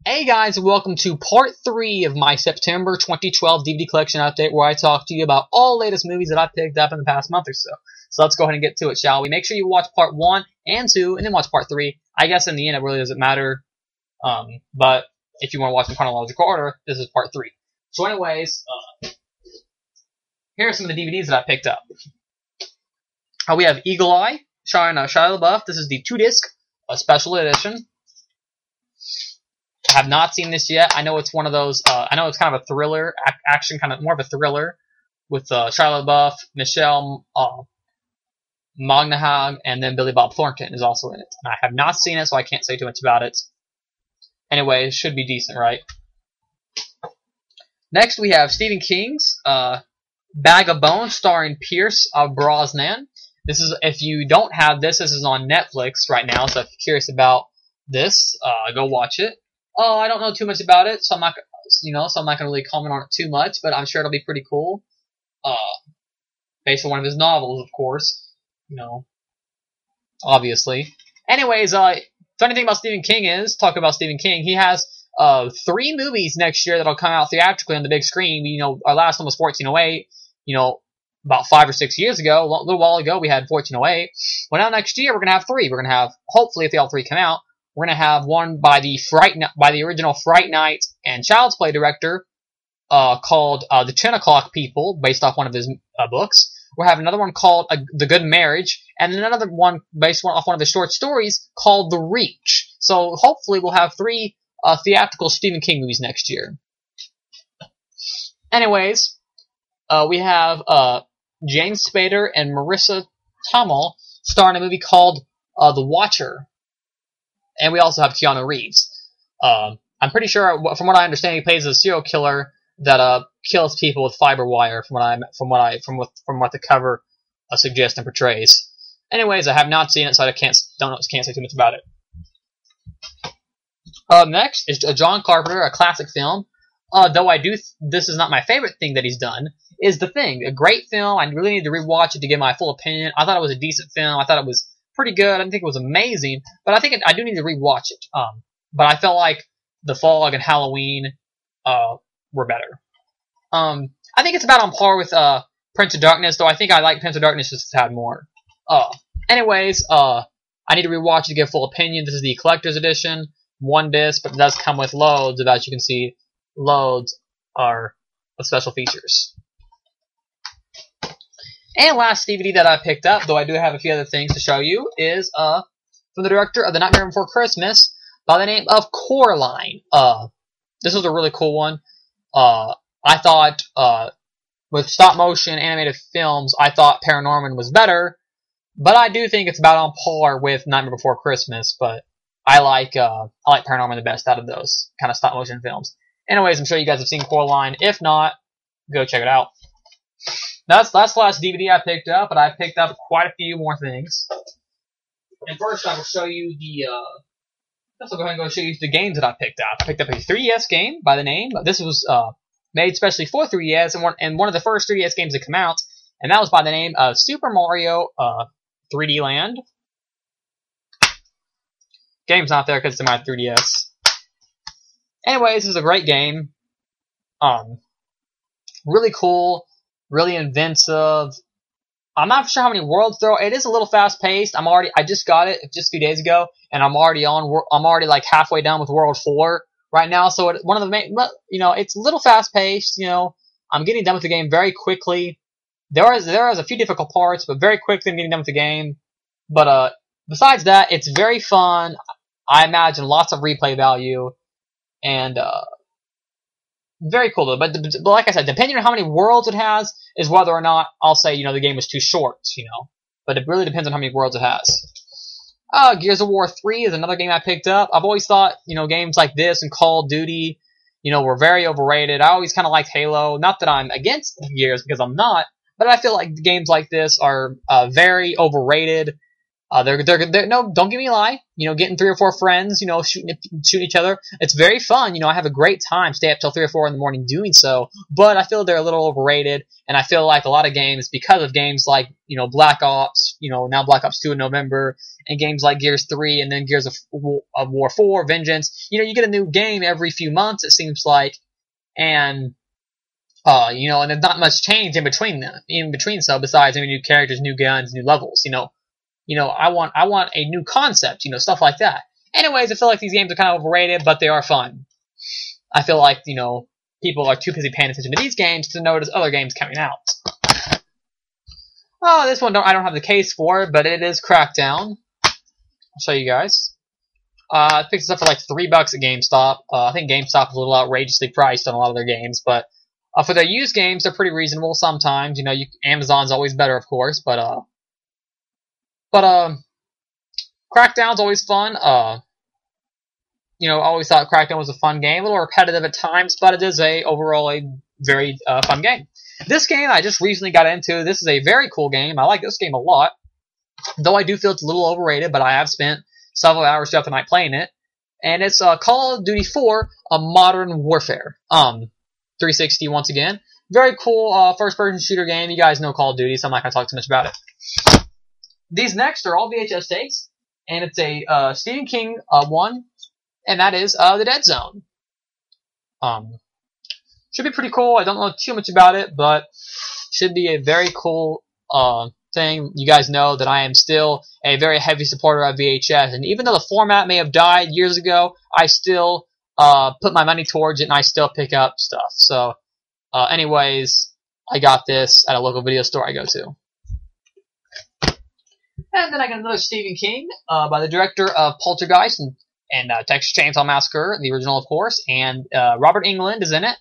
Hey guys, welcome to part 3 of my September 2012 DVD collection update where I talk to you about all the latest movies that I picked up in the past month or so. So let's go ahead and get to it, shall we? Make sure you watch part 1 and 2 and then watch part 3. I guess in the end it really doesn't matter, but if you want to watch in chronological order, this is part 3. So anyways, here are some of the DVDs that I picked up. We have Eagle Eye, starring Shia LaBeouf. This is the 2-disc special edition. I have not seen this yet. I know it's one of those. I know it's kind of a thriller, action, kind of more of a thriller, with Shia LaBeouf, Michelle Monaghan, and then Billy Bob Thornton is also in it. And I have not seen it, so I can't say too much about it. Anyway, it should be decent, right? Next, we have Stephen King's Bag of Bones, starring Pierce Brosnan. This is, if you don't have this, this is on Netflix right now. So if you're curious about this, go watch it. I don't know too much about it, so I'm not gonna really comment on it too much, but I'm sure it'll be pretty cool. Based on one of his novels, of course. Obviously. Anyways, funny thing about Stephen King is, talk about Stephen King, he has 3 movies next year that'll come out theatrically on the big screen. Our last one was 1408. About 5 or 6 years ago, a little while ago, we had 1408. Well, now next year we're gonna have 3. We're gonna have, hopefully, if they all 3 come out, we're going to have one by the original Fright Night and Child's Play director, called The 10 O'Clock People, based off one of his books. We'll have another one called The Good Marriage, and then another one based off one of his short stories called The Reach. So hopefully we'll have 3 theatrical Stephen King movies next year. Anyways, we have James Spader and Marissa Tomei starring a movie called The Watcher. And we also have Keanu Reeves. I'm pretty sure, from what I understand, he plays a serial killer that kills people with fiber wire. From what the cover suggests and portrays. Anyways, I have not seen it, so I can't say too much about it. Next is John Carpenter, a classic film. Though this is not my favorite thing that he's done. Is The Thing, a great film? I really need to rewatch it to give my full opinion. I thought it was a decent film. I thought it was pretty good. I didn't think it was amazing, but I do need to rewatch it. But I felt like The Fog and Halloween were better. I think it's about on par with Prince of Darkness, though I think I like Prince of Darkness just a tad more. Anyways, I need to rewatch it to give full opinion. This is the collector's edition, 1 disc, but it does come with loads of, as you can see, loads of special features. And last DVD that I picked up, though I do have a few other things to show you, is from the director of The Nightmare Before Christmas by the name of Coraline. This was a really cool one. I thought, with stop-motion animated films, I thought Paranorman was better, but I do think it's about on par with Nightmare Before Christmas, but I like Paranorman the best out of those kind of stop-motion films. Anyways, I'm sure you guys have seen Coraline. If not, go check it out. That's the last DVD I picked up, but I picked up quite a few more things. And first, I will show you I'll go ahead and show you the games that I picked up. I picked up a 3DS game by the name. This was made specially for 3DS, and one of the first 3DS games to come out, and that was by the name of Super Mario 3D Land. Game's not there because it's in my 3DS. Anyways, this is a great game. Really cool. Really inventive. I'm not sure how many worlds there are. It is a little fast paced. I just got it just a few days ago, and I'm already like halfway done with World 4 right now. So one of the main, it's a little fast paced. I'm getting done with the game very quickly. There is a few difficult parts, but very quickly I'm getting done with the game. But besides that, it's very fun. I imagine lots of replay value, and very cool though. But like I said, depending on how many worlds it has, is whether or not I'll say, the game was too short, But it really depends on how many worlds it has. Gears of War 3 is another game I picked up. I've always thought, games like this and Call of Duty, were very overrated. I always kind of liked Halo. Not that I'm against Gears, because I'm not, but I feel like games like this are very overrated. They're no, don't get me a lie. You know, getting 3 or 4 friends, you know, shooting each other. It's very fun. You know, I have a great time. Stay up till 3 or 4 in the morning doing so. But I feel they're a little overrated, and I feel like a lot of games, because of games like, you know, Black Ops, you know, now Black Ops 2 in November, and games like Gears 3, and then Gears of War 4, Vengeance. You know, you get a new game every few months. It seems like, and you know, and there's not much change in between them, so besides new characters, new guns, new levels. I want a new concept, you know, stuff like that. Anyways, I feel like these games are kind of overrated, but they are fun. I feel like, you know, people are too busy paying attention to these games to notice other games coming out. Oh, this one I don't have the case for, but it is Crackdown. I'll show you guys. I picked this up for like $3 at GameStop. I think GameStop is a little outrageously priced on a lot of their games, but for their used games, they're pretty reasonable sometimes. You know, Amazon's always better, of course, but Crackdown's always fun. You know, I always thought Crackdown was a fun game, a little repetitive at times, but it is overall a very fun game. This game I just recently got into. This is a very cool game. I like this game a lot, though I do feel it's a little overrated, but I have spent several hours throughout the night playing it, and it's Call of Duty 4, Modern Warfare. 360 once again. Very cool first-person shooter game. You guys know Call of Duty, so I'm not going to talk too much about it. These next are all VHS tapes, and it's a Stephen King one, and that is The Dead Zone. Should be pretty cool. I don't know too much about it, but should be a very cool thing. You guys know that I am still a very heavy supporter of VHS, and even though the format may have died years ago, I still put my money towards it, and I still pick up stuff. So, anyways, I got this at a local video store I go to. And then I got another Stephen King by the director of Poltergeist and Texas Chainsaw Massacre, the original, of course, and Robert Englund is in it.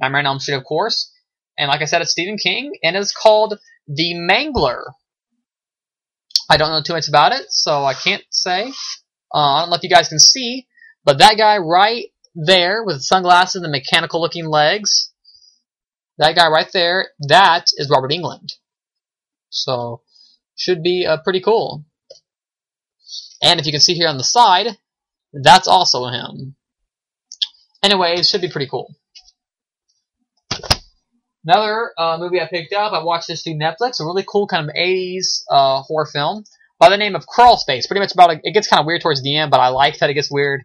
Nightmare on Elm Street, of course. And like I said, it's Stephen King, and it's called The Mangler. I don't know too much about it, so I can't say. I don't know if you guys can see, but that guy right there with the sunglasses and the mechanical-looking legs, that guy right there, that is Robert Englund. So, should be pretty cool. And if you can see here on the side, that's also him. Anyways, should be pretty cool. Another movie I picked up, I watched this through Netflix, a really cool kind of 80s horror film by the name of Crawl Space. Pretty much about it gets kind of weird towards the end, but I like that it gets weird.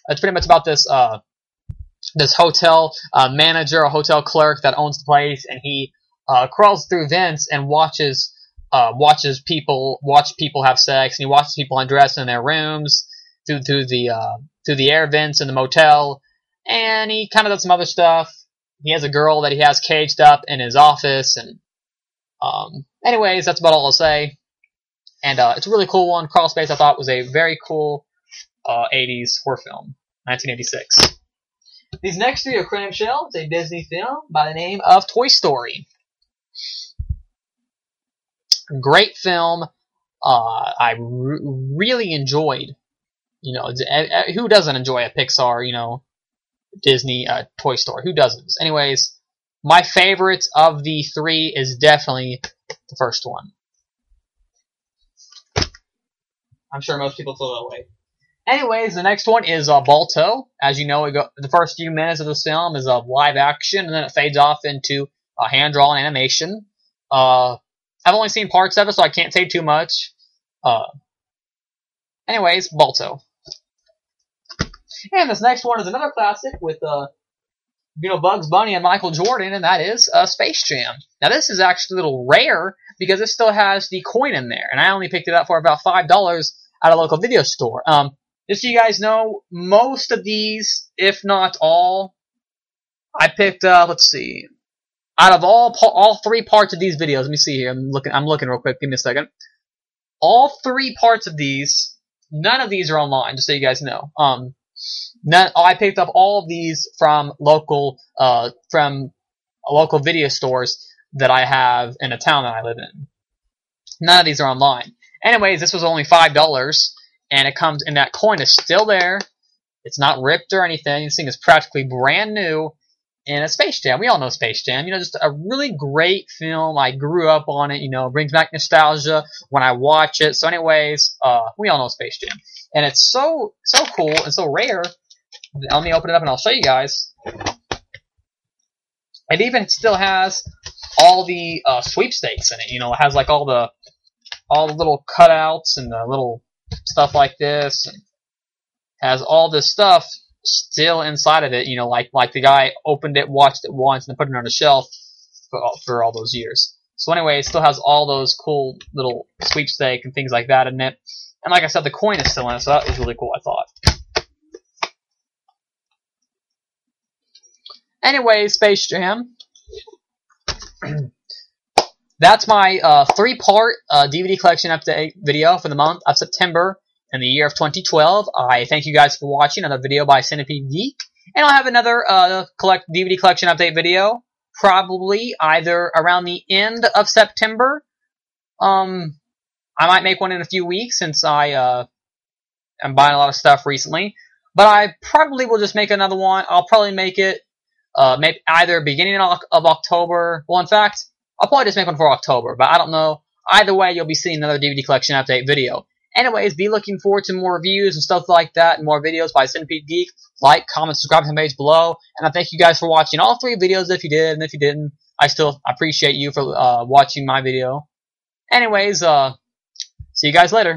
It's pretty much about this this hotel manager, a hotel clerk that owns the place, and he crawls through vents and watches people have sex, and he watches people undress in their rooms through the air vents in the motel, and he kind of does some other stuff. He has a girl that he has caged up in his office, and anyways, that's about all I'll say. And it's a really cool one. Crawl Space, I thought, was a very cool 80s horror film, 1986. These next three are Cram Shell. It's a Disney film by the name of Toy Story. Great film. I really enjoyed. You know, who doesn't enjoy a Pixar, you know, Disney Toy Story? Who doesn't? Anyways, my favorite of the three is definitely the first one. I'm sure most people feel that way. Anyways, the next one is Balto. As you know, the first few minutes of this film is live action, and then it fades off into hand-drawn animation. I've only seen parts of it, so I can't say too much. Anyways, Balto. And this next one is another classic with Bugs Bunny and Michael Jordan, and that is Space Jam. Now, this is actually a little rare because it still has the coin in there, and I only picked it up for about $5 at a local video store. Just so you guys know, most of these, if not all, I picked up. Let's see, out of all three parts of these videos. Let me see here. I'm looking real quick. Give me a second. All three parts of these, none of these are online. Just so you guys know. I picked up all of these from local video stores that I have in a town that I live in. None of these are online. Anyways, this was only $5, and it comes, and that coin is still there. It's not ripped or anything. This thing is practically brand new, in a Space Jam. We all know Space Jam. You know, just a really great film. I grew up on it. You know, brings back nostalgia when I watch it. So, anyways, we all know Space Jam, and it's so cool and so rare. Let me open it up and I'll show you guys. It even still has all the sweepstakes in it. You know, it has like all the little cutouts and the little stuff like this, and has all this stuff still inside of it. You know, like the guy opened it, watched it once, and then put it on the shelf for all those years. So anyway, it still has all those cool little sweepstakes and things like that in it. And like I said, the coin is still in it, so that was really cool, I thought. Anyway, Space Jam. That's my 3-part DVD collection update video for the month of September in the year of 2012. I thank you guys for watching another video by Centipede Geek. And I'll have another DVD collection update video, probably either around the end of September. I might make one in a few weeks since I'm buying a lot of stuff recently. But I probably will just make another one. I'll probably make it maybe either beginning of October. Well, in fact, I'll probably just make one for October, but I don't know. Either way, you'll be seeing another DVD collection update video. Anyways, be looking forward to more reviews and stuff like that, and more videos by Centipede Geek. Like, comment, subscribe to the page below. And I thank you guys for watching all 3 videos if you did, and if you didn't, I still appreciate you for watching my video. Anyways, see you guys later.